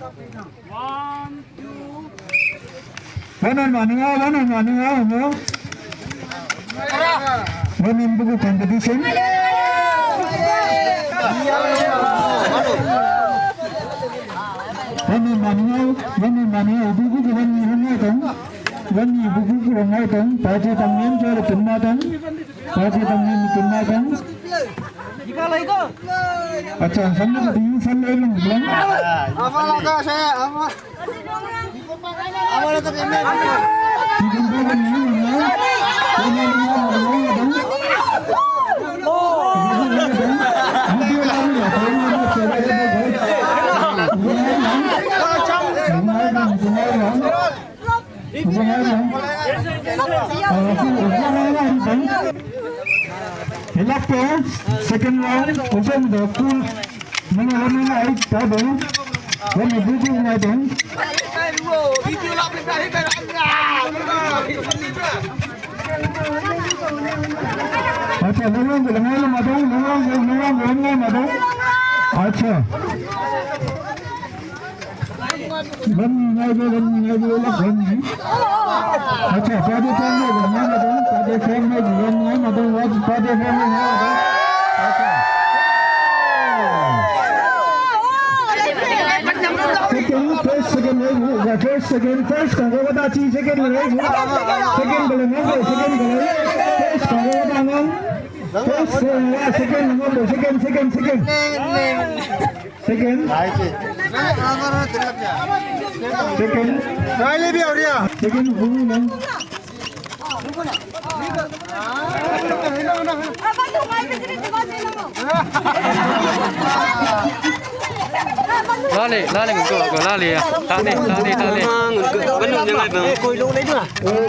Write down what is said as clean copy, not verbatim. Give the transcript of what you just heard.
One on one now. One in the competition. One in money, when you book a item, Paji Tamim, Pinatan, Paji Tamim, Pinatan. अच्छा समझ दी फल ले लूं blank apa lagi saya apa apa itu ini second round, open the full mana air table. When you do it like that, अच्छा लगाओ मदो अच्छा अच्छा पादे फॉर्म में मदो पादे फॉर्म में first को बता ची सेकंड ले सेकंड ले first को बता नाम first second ले भी हो रहा second घूमू ना lali ngko lali ya tali belum jangan bang koi lu lấy nữa ôi